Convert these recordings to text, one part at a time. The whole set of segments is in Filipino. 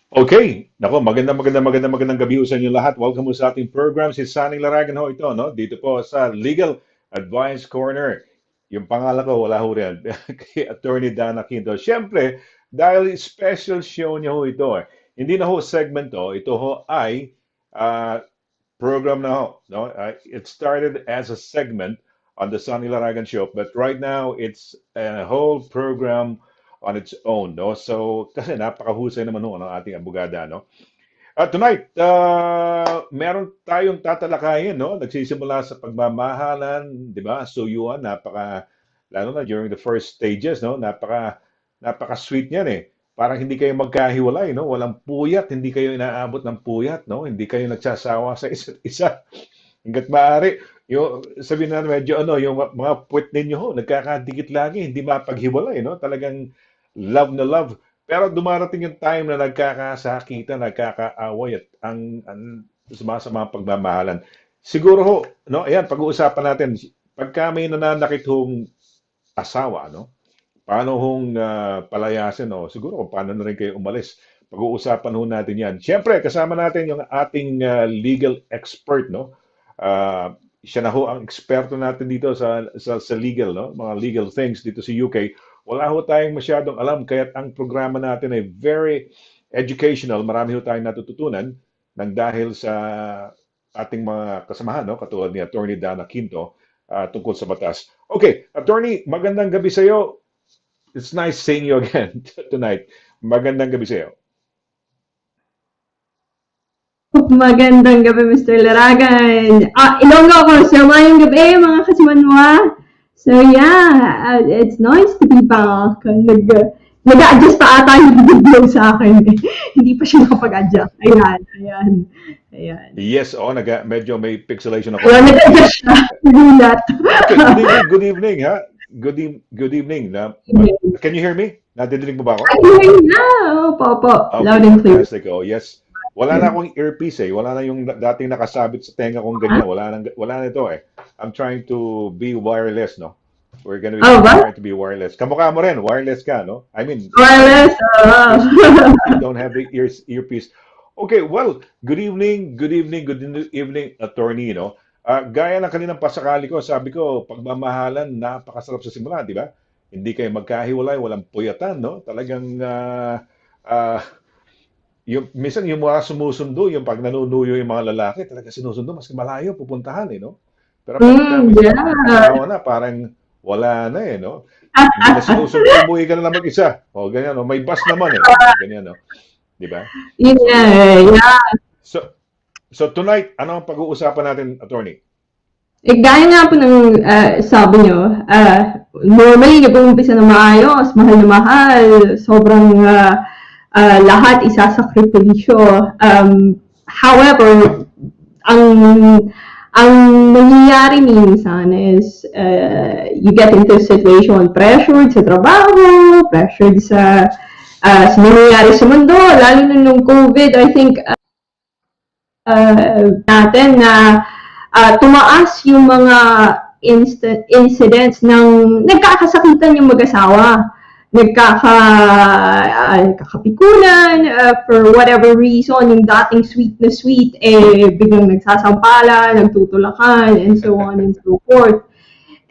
Okay, nako, magandang gabi sa inyo lahat. Welcome mo sa ating program. Si Sunny Laragan ho ito, no? Dito po sa Legal Advice Corner. Yung pangalan ko, wala ho rin. Kay Attorney Dana Quinto. Siyempre, dahil special show niya ho ito eh. Hindi na ho segment to, ito ho ay ah, program na ho. No? It started as a segment on the Sunny Laragan Show, but right now it's a whole program on its own. No? So, kasi napakahusay naman ho ng ating abogada. No? Tonight, meron tayong tatalakayin. No? Nagsisimula sa pagmamahalan, di ba? Suyuan, lalo na during the first stages, no? Napaka-sweet niyan eh. Parang hindi kayo magkahiwalay, no? Walang puyat, hindi kayo inaabot ng puyat, no? Hindi kayo nagsasawa sa isa't isa. Hangga't maaari, yung sabihin na medyo ano, yung mga puwet ninyo ho, nagkakadikit lagi, hindi mapaghiwalay, no? Talagang love na love. Pero dumarating yung time na nagkakasakitan, nagkakaaway at ang sumasama ang pagmamahalan. Siguro ho, no? Ayan, pag-uusapan natin, pagka may nananakit hong asawa, no? Paano hong palayasin o siguro kung paano na rin kayo umalis. Pag-uusapan ho natin yan. Siyempre, kasama natin yung ating legal expert, no? Siya na ho ang eksperto natin dito sa legal, no? Mga legal things dito sa UK. Wala ho tayong masyadong alam, kaya ang programa natin ay very educational. Marami ho tayong natututunan nang dahil sa ating mga kasamahan, no? Katulad ni Attorney Dana Quinto tungkol sa batas. Okay, Attorney, magandang gabi sa iyo. It's nice seeing you again tonight. Magandang gabi sa'yo. Magandang gabi, Mr. Laragan. Ilonggo ako. So, mayong gabi, mga kasimanwa. So, yeah, it's nice to be back. Nag-a-adjust pa ata yung video sa akin. Hindi pa siya nakapag-adjust. Ayan, ayan, ayan. Yes, medyo may pixelation ako. Ayan, nag-adjust siya. Nagulat. Okay, good evening, ha? Good evening. Can you hear me? Nadidinig mo ba ako? Ayun na. Opo, opo. Okay, Loud and clear. fantastic. Oh, yes. Wala na akong earpiece eh. Wala na yung dating nakasabit sa tenga kong ganyan. Wala na ito eh. I'm trying to be wireless, no? We're gonna be Oh, ba? trying to be wireless. Kamukha mo rin, wireless ka, no? I mean, Wireless. you don't have the earpiece. Okay, well, good evening, attorney, no? Gaya ng kaninang pasakali ko, sabi ko, pagmamahalan, napakasarap sa simula, di ba? Hindi kayo magkahiwalay, walang puyatan, no? Talagang, ah, minsan yung mga sumusundo, yung pag nanunuyo yung mga lalaki, talaga sinusundo, mas malayo, pupuntahan, eh, no? Pero pagka may Yeah. asawa na, parang wala na, eh, no? Hindi na sinusundo, umuwi ka na lang mag-isa. O, ganyan, no? May bus naman, eh. Ganyan, no? Di ba? Yun So, nga yan. eh. Yeah. So, so tonight, ano ang pag-uusapan natin, attorney? Gaya nga po ng sabi nyo, normally nag-uumpisa na maayos, mahal, sobrang lahat isasakripisyo. However, ang ang nangyayari minsan is you get into a situation, pressured sa trabaho, pressured sa nangyayari sa mundo, lalo na nung COVID, I think natin na tumaas yung mga incidents ng nagkakasakitan yung mag-asawa, nagkakapikunan for whatever reason, yung dating sweet, eh biglang nagsasampala, nagtutulakan, and so on and so forth.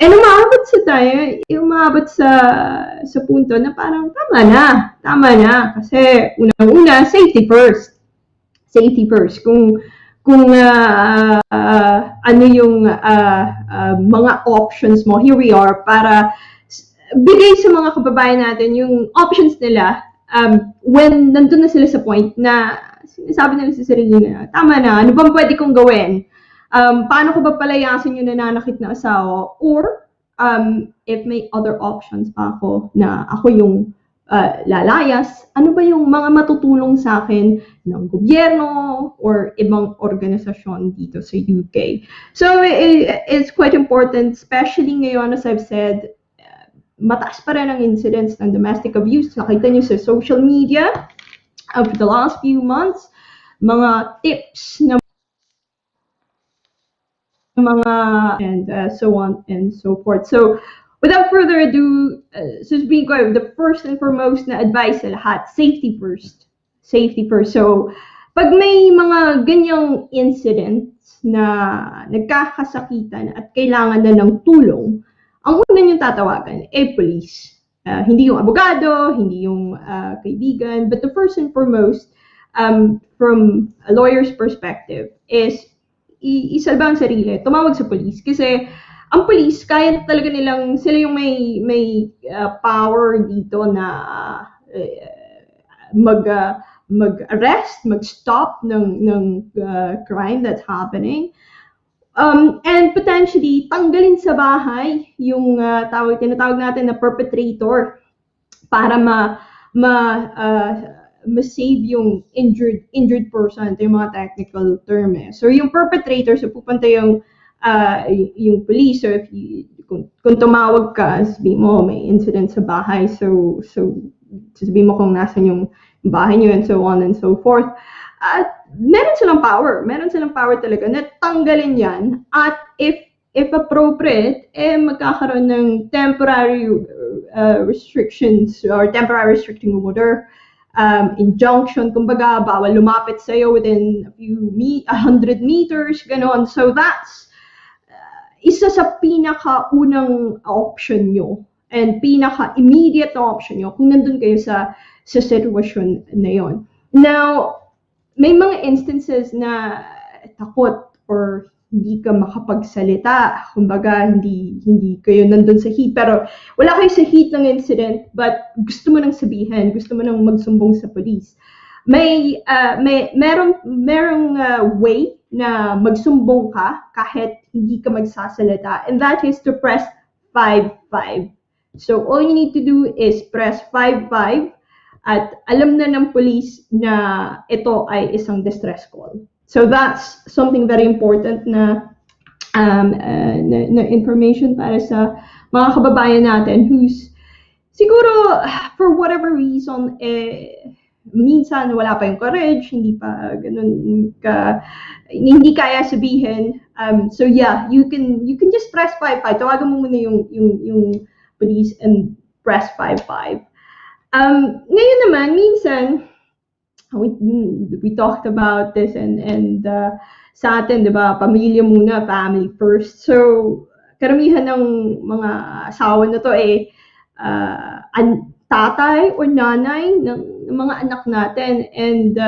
And umabot sa punto na parang tama na, kasi unang-una, safety first. Kung ano yung mga options mo, here we are, para bigay sa mga kababayan natin yung options nila when nandun na sila sa point na sinasabi nila sa sarili na, tama na, ano bang pwede kong gawin? Paano ko ba palayasin yung nananakit na asawa? Or, if may other options pa ako na ako yung lalayas, ano ba yung mga matutulong sa akin ng gobyerno or ibang organisasyon dito sa UK. So it's quite important, especially ngayon, as I've said, mataas pa rin ang incidents ng domestic abuse. Nakita nyo sa social media over the last few months, mga tips na mga and so on and so forth. So without further ado, sasabihin ko, the first and foremost na advice sa lahat, safety first. safety first. So, pag may mga ganyang incidents na nagkakasakitan at kailangan na ng tulong, ang una niyong tatawagan police. Hindi yung abogado, hindi yung kaibigan, but the first and foremost, from a lawyer's perspective, is isalba ang sarili, tumawag sa police. Kasi ang police, kaya talaga nilang, sila yung may power dito na mag-arrest, mag-stop ng crime that's happening. And potentially, tanggalin sa bahay yung tinatawag natin na perpetrator para ma-save yung injured person. Ito yung mga technical term eh. So yung perpetrator, so pupunta yung police. So if kung tumawag ka, sabihin mo may incident sa bahay, so sabihin mo kung nasan yung bahay niyo and so on and so forth. At meron silang power talaga na tanggalin yan, at if appropriate, magkakaroon ng temporary restrictions or temporary restricting order, injunction, kumbaga bawal lumapit sa'yo within 100 meters, ganon. So that's isa sa pinakaunang option nyo and pinaka-immediate na option nyo kung nandun kayo sa sitwasyon na yon. Now, may mga instances na takot or hindi ka makapagsalita. Kumbaga, hindi kayo nandun sa heat. Pero wala kayo sa heat ng incident, but gusto mo nang sabihin, gusto mo nang magsumbong sa police. Merong way na magsumbong ka kahit hindi ka magsasalita, and that is to press 55. So all you need to do is press 55 at alam na ng police na ito ay isang distress call. So that's something very important na information para sa mga kababayan natin who's siguro for whatever reason minsan wala pa yung courage, hindi pa ganun hindi kaya sabihin. So yeah, you can just press 55. Tawagan mo muna yung police and press 55. Ngayon naman, minsan, we talked about this and sa atin, di ba, pamilya muna, family first. So, karamihan ng mga asawa na to tatay or nanay ng mga anak natin. And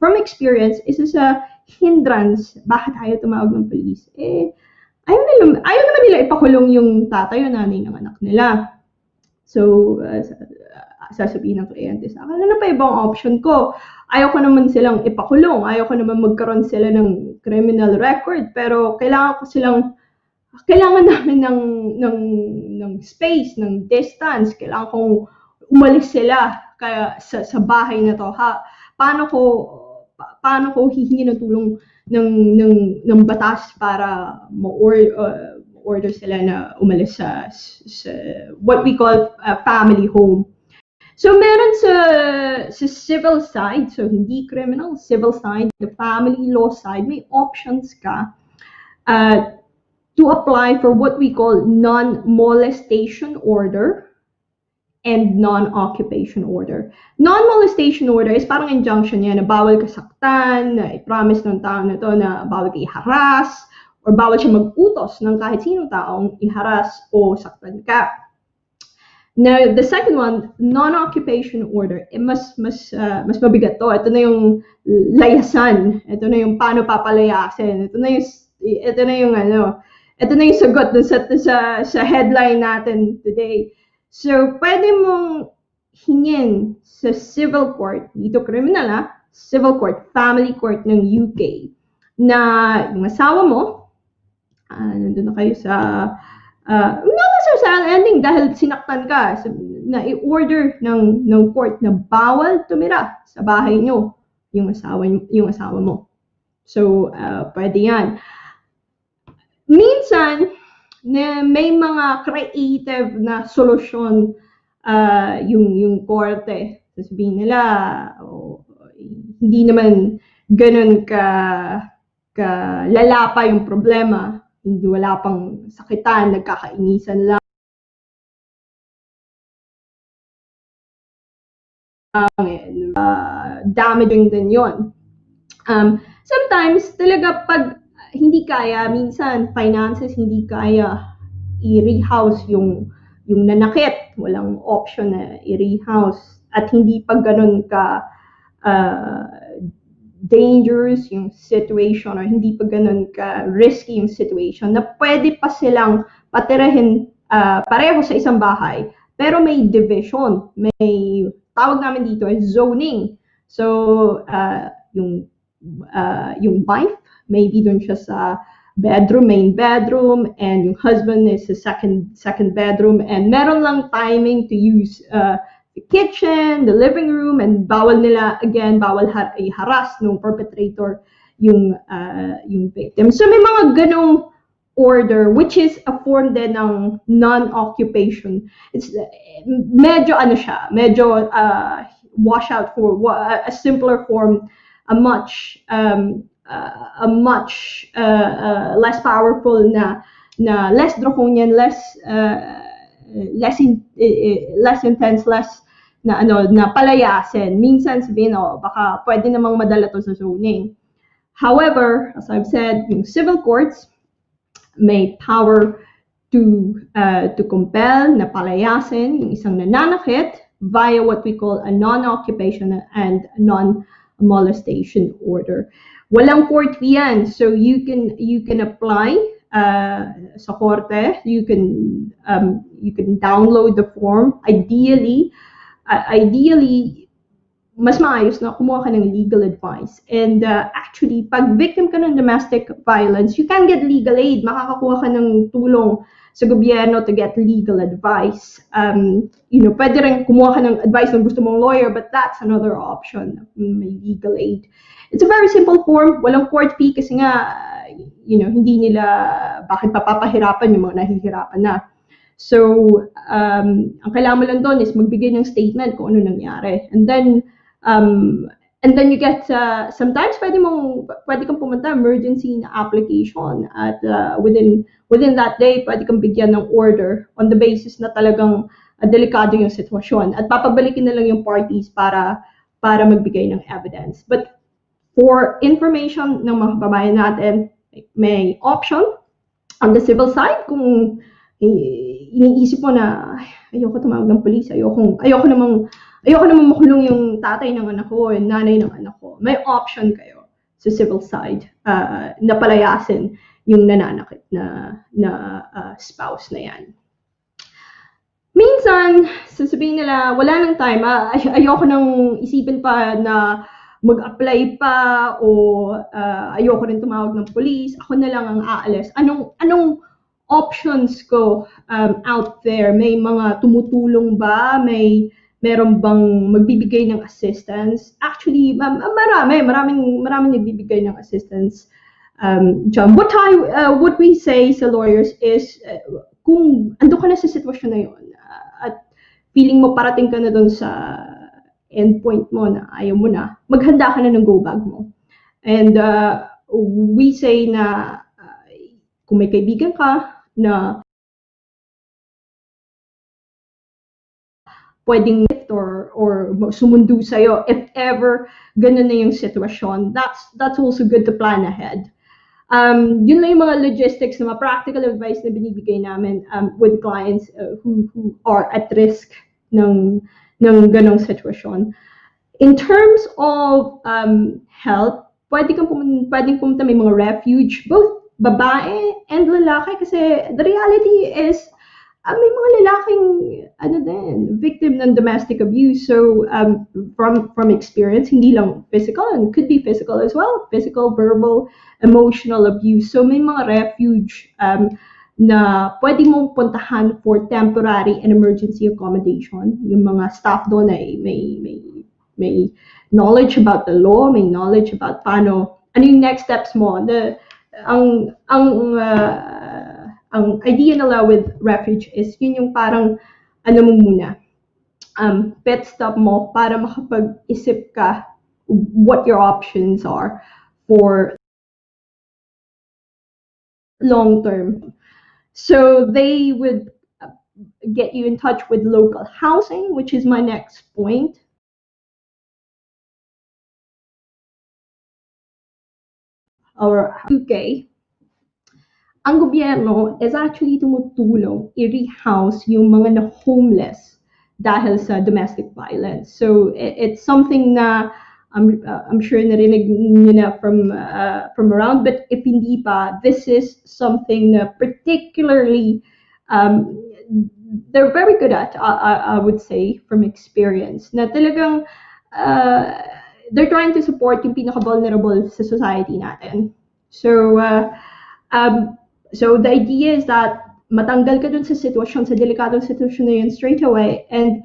from experience, isa sa hindrance, bakit ayaw tumawag ng police? Ayaw naman nila ipakulong yung tatay o nanay ng anak nila. So, sasabihin ng kliyente sa akin, ano pa ibang option ko? Ayaw ko naman silang ipakulong, ayaw ko naman magkaroon sila ng criminal record, pero kailangan namin ng space, ng distance, kailangan kong umalis sila kaya sa bahay na to. Paano ko hihingi ng tulong ng batas para order sila na umalis sa what we call a family home. So meron sa civil side, so hindi criminal, civil side, the family law side, may options ka to apply for what we call non-molestation order and non-occupation order. Non-molestation order is parang injunction yan na bawal ka saktan, na i-promise ng tao na to na bawal ka i-harass, or bawal siya mag-utos ng kahit sinong taong i-harass o saktan ka. Now, the second one, non-occupation order, mas mabigat to. Ito na yung layasan. Ito na yung paano papalayasin. Ito na yung sagot dun sa headline natin today. So, pwede mong hingin sa civil court, dito criminal civil court, family court ng UK, na yung asawa mo, nandun na kayo sa sa ending dahil sinaktan ka, na i-order ng court na bawal tumira sa bahay nyo yung asawa mo. So, pwede yan. Minsan, na may mga creative na solusyon yung korte. Sasabihin nila, hindi naman ganun ka lalapa yung problema. Hindi wala pang sakitan, nagkakainisan lang. damaging din yon. Sometimes talaga pag hindi kaya, minsan finances hindi kaya i-rehouse yung nanakit, walang option na i-rehouse at hindi pa ganun ka uh, dangerous yung situation or hindi pa ganun ka risky yung situation na pwede pa silang patirahin pareho sa isang bahay pero may division, may tawag namin dito ay zoning. So yung wife maybe dun siya sa bedroom, main bedroom, and yung husband is sa second bedroom, and meron lang timing to use the kitchen, the living room, and bawal nila, again, bawal i-harass ng perpetrator yung victim. So may mga ganong order, which is a form din ng non-occupation. It's medyo ano siya, medyo wash out for a simpler form, a much less powerful na less draconian, less intense, less na palayasin. Minsan sabihin, baka pwede namang madala to sa zoning. However, as I've said, yung civil courts may power to compel na palayasin yung isang nananakit via what we call a non-occupation and non-molestation order. Walang court fee yan, so you can apply sa korte. You can download the form. Ideally, mas maayos na kumuha ka ng legal advice. And actually, pag victim ka ng domestic violence, you can get legal aid. Makakakuha ka ng tulong sa gobyerno to get legal advice. Pwede rin kumuha ka ng advice ng gusto mong lawyer, but that's another option. May legal aid. It's a very simple form. Walang court fee kasi nga, hindi nila, bakit papapahirapan yung mga nahihirapan na. So, ang kailangan mo lang doon is magbigay ng statement kung ano nangyari. And then you get, sometimes pwede kang pumunta, emergency na application at within that day, pwede kang bigyan ng order on the basis na talagang delikado yung sitwasyon. At papabalikin na lang yung parties para magbigay ng evidence. But for information ng mga kababayan natin, may option on the civil side kung iniisip mo na ayoko tumawag ng police, ayoko namang makulong yung tatay ng anak ko, yung nanay ng anak ko. May option kayo sa civil side na palayasin yung nananakit na spouse na yan. Minsan, sasabihin nila, wala nang time, ayoko nang isipin pa na mag-apply pa o ayoko rin tumawag ng police, ako na lang ang aalis. Anong options ko out there? May mga tumutulong ba? Meron bang magbibigay ng assistance? Actually, maraming nagbibigay ng assistance. What we say sa lawyers is, kung ando ka na sa sitwasyon na yun, at feeling mo parating ka na doon sa endpoint mo na ayaw mo na, maghanda ka na ng go bag mo. And we say na kung may kaibigan ka na pwedeng or sumundo sa'yo if ever ganun na yung sitwasyon, that's also good to plan ahead. Yun lang yung mga logistics na mga practical advice na binibigay namin with clients who are at risk ng ganong sitwasyon. In terms of help, pwedeng pumunta, may mga refuge, both babae and lalaki, kasi the reality is may mga lalaking victim ng domestic abuse. So from experience, hindi lang physical, and could be physical as well, physical, verbal, emotional abuse. So may mga refuge na pwede mong puntahan for temporary and emergency accommodation. Yung mga staff doon ay may knowledge about the law, may knowledge about ano yung next steps mo. Ang idea nila with refuge is yun yung parang mo muna, pit stop mo para makapag-isip ka what your options are for long term. So they would get you in touch with local housing, which is my next point. or UK, ang gobyerno is actually tumutulong i-rehouse yung mga na-homeless dahil sa domestic violence. So it's something na I'm sure narinig niyo na from around, but if hindi pa, this is something na particularly um, they're very good at, I would say, from experience, na talagang uh, they're trying to support yung pinaka-vulnerable sa society natin. So, um, so the idea is that matanggal ka dun sa sitwasyon, sa delikadong sitwasyon na yun straight away, and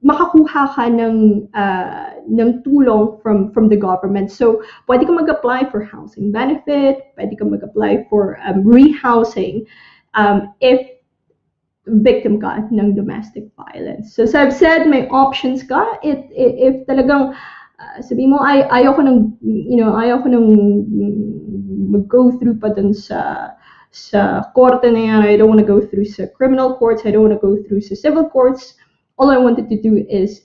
makakuha ka ng tulong from the government. So, pwede ka mag-apply for housing benefit, pwede ka mag-apply for rehousing if victim ka ng domestic violence. So, as I've said, may options ka. If talagang sabi mo, ayoko nang, ayoko nang mag-go through pa dun sa korte na yan. I don't want to go through sa criminal courts. I don't want to go through sa civil courts. All I wanted to do is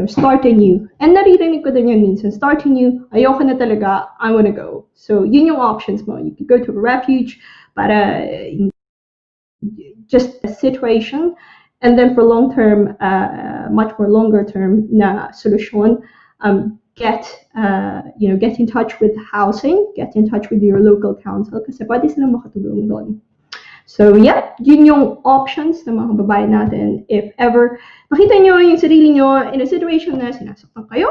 start anew. And naririnig ko din yun minsan, start anew, ayoko na talaga, I want to go. So, yun yung options mo. You could go to a refuge para just a situation, and then for long term, much more longer term na solusyon, get in touch with housing, get in touch with your local council kasi pwede silang makatulong doon. So, yeah, yun yung options ng mga kababayan natin. If ever nakita nyo yung sarili nyo in a situation na sinasaktan kayo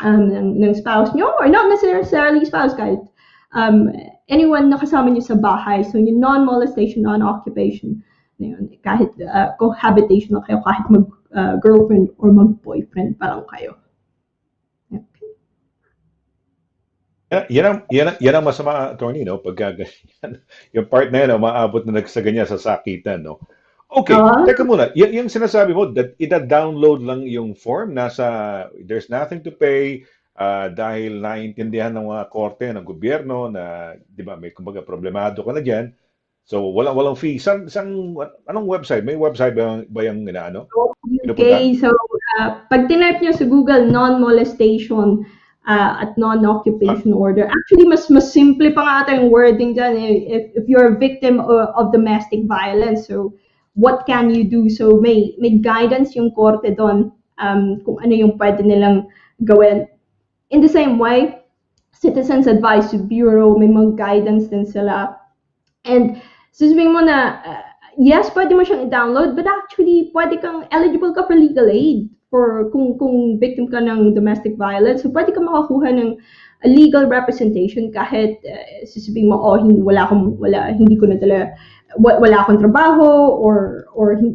ng spouse nyo, or not necessarily spouse, kahit anyone na kasama nyo sa bahay, so yung non-molestation, non-occupation, yun, kahit cohabitation na kayo, kahit mag-girlfriend or mag-boyfriend pa lang kayo. Yan ang masama, attorney, no? Pagka ganyan, yung part na yan, maabot na sa ganyan, sa sakitan, no? Okay, teka muna. Yung sinasabi mo, that ida-download lang yung form, there's nothing to pay, dahil naiintindihan ng mga korte, ng gobyerno, na, di ba, may kumbaga problemado ka na dyan. So, walang fee. Anong website? May website ba yung inaano? Okay, so pag tinype nyo sa Google, non-molestation at non-occupation order. Actually, mas simple pa nga ata yung wording dyan. If you're a victim of domestic violence, so what can you do? So may guidance yung korte doon kung ano yung pwede nilang gawin. In the same way, Citizens Advisory Bureau, may mga guidance din sila. And sasabihin mo na, yes, pwede mo siyang i-download, but actually, pwede kang eligible ka for legal aid for kung victim ka ng domestic violence. So, pwede ka makakuha ng legal representation kahit sasabihin mo, hindi ko na wala akong trabaho or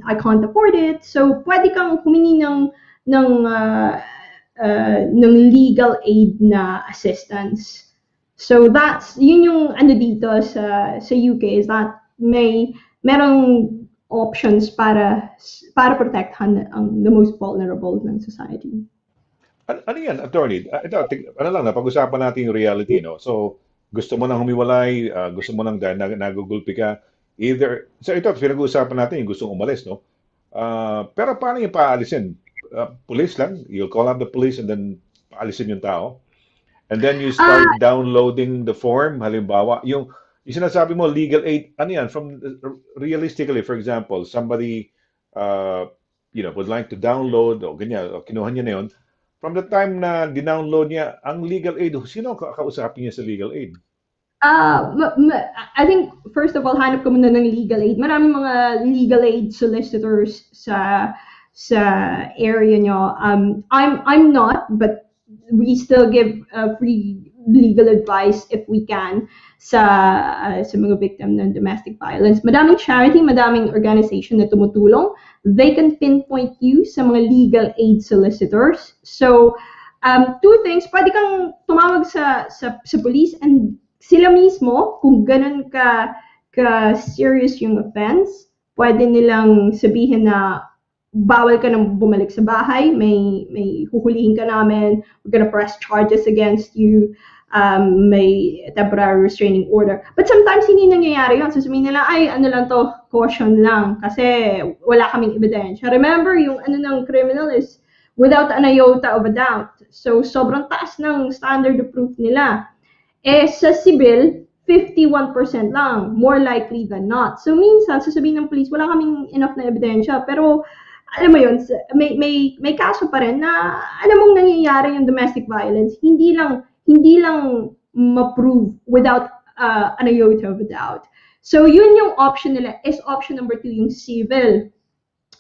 I can't afford it. So, pwede kang humingi ng legal aid na assistance. So yun yung ano dito sa UK, is that merong options para protektahan the most vulnerable ng society. Ano yan, attorney? Ano lang, napag-usapan natin yung reality, no? So, gusto mo nang humiwalay, gusto mo nang dahil nagugulpi ka, either, so ito, pinag-uusapan natin yung gustong umalis, no? Pero paano yung paalisin? Police lang, you'll call up the police and then paalisin yung tao. And then you start downloading the form, halimbawa, yung sinasabi mo, legal aid, ano yan, realistically, for example, somebody, would like to download, o ganyan, o kinuha niya na yun, from the time na dinownload niya, ang legal aid, sino kakausapin niya sa legal aid? I think, first of all, hanap ka muna ng legal aid. Maraming mga legal aid solicitors sa area nyo. I'm not, but we still give free legal advice if we can sa mga victim ng domestic violence. Madaming charity, madaming organization na tumutulong. They can pinpoint you sa mga legal aid solicitors. So, two things, pwede kang tumawag sa police, and sila mismo, kung ganun ka serious yung offense, pwede nilang sabihin na bawal ka nang bumalik sa bahay, may huhulihin ka namin, we're gonna press charges against you, may temporary restraining order. But sometimes hindi nangyayari yun. So sabihin nila, ay, ano lang to, caution lang, kasi wala kaming ebidensya. Remember, yung ng criminal is without an iota of a doubt. So sobrang taas ng standard of proof nila. Eh, sa civil, 51% lang, more likely than not. So, minsan, sasabihin ng police, wala kaming enough na ebidensya. Pero, alam mo yun, may kaso pa rin na alam mong nangyayari yung domestic violence. Hindi lang ma-prove without an iota of a doubt. So, yun yung option nila is option number 2, yung civil.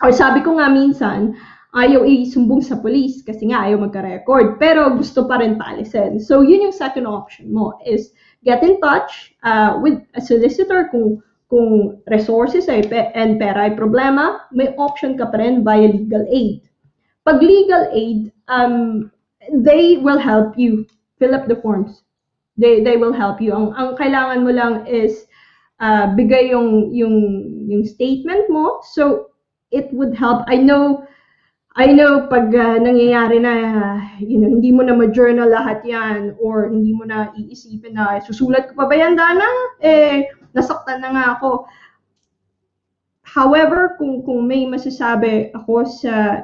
Or sabi ko nga minsan, ayaw isumbong sa police kasi nga ayaw magka-record. Pero gusto pa rin paalisin. So, yun yung second option mo is get in touch with a solicitor kung resources ay and pera ay problema, may option ka pa rin via legal aid. Pag legal aid, they will help you fill up the forms. They will help you. Ang kailangan mo lang is bigay yung statement mo. So it would help. I know pag nangyayari na, hindi mo na ma-journal lahat yan or hindi mo na iisipin na susulat ko pa ba yan, Dana? Nasaktan na nga ako. However, kung may masasabi ako sa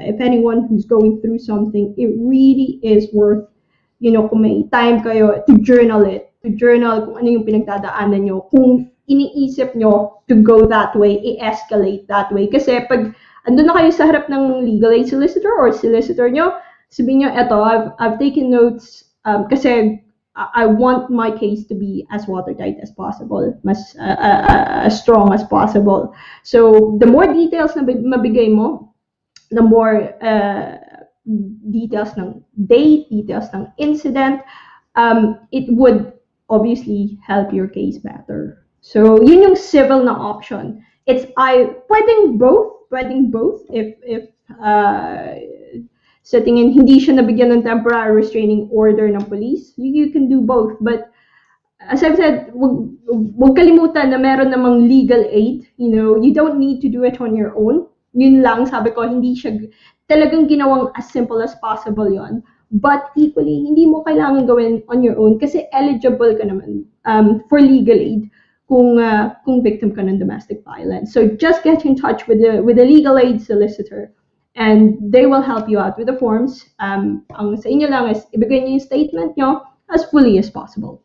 if anyone who's going through something, it really is worth, kung may time kayo, to journal it. To journal kung ano yung pinagdadaanan nyo. Kung iniisip nyo to go that way, i-escalate that way. Kasi pag andun na kayo sa harap ng legal aid solicitor or solicitor nyo, sabihin nyo, eto, I've taken notes kasi I want my case to be as watertight as possible, as strong as possible. So the more details na mabigay mo, the more details ng date, details ng incident, it would obviously help your case better. So yun yung civil na option. Pwedeng both if sa tingin hindi siya nabigyan ng temporary restraining order ng police, you can do both. But as I've said, wag kalimutan na meron namang legal aid. You don't need to do it on your own. Yun lang, sabi ko, hindi siya talagang ginawang as simple as possible yon. But equally, hindi mo kailangan gawin on your own kasi eligible ka naman for legal aid kung victim ka ng domestic violence. So just get in touch with the legal aid solicitor and they will help you out with the forms. Ang sa inyo lang is ibigay niyo yung statement nyo as fully as possible.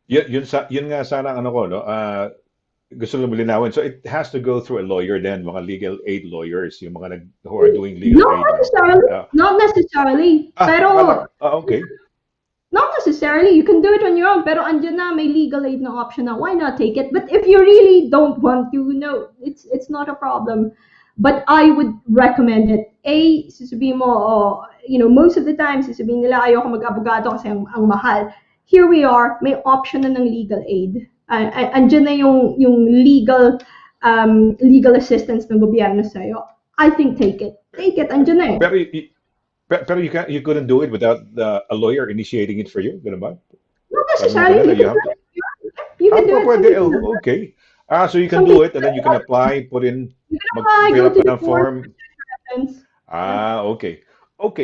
Yun nga sana ang ano ko, no? Gusto lang linawin. So it has to go through a lawyer then, mga legal aid lawyers, yung mga who are doing legal Not aid. necessarily. Not necessarily. Pero okay. not necessarily. You can do it on your own. Pero andyan na, may legal aid na option na. Why not take it? But if you really don't want to, no, it's not a problem. But I would recommend it. Sasabihin mo, most of the time, sasabihin nila, ayoko mag-abogado kasi ang mahal. Here we are, may option na ng legal aid. Andyan na yung legal assistance ng gobyerno sa'yo. I think take it. Take it, andyan na eh. Pero you couldn't do it without a lawyer initiating it for you, ganun ba? Not necessarily. You can do it. Pwede, okay. So you can do it and then you can apply, put in, You can apply, fill go up to the a form. court. Okay. Okay.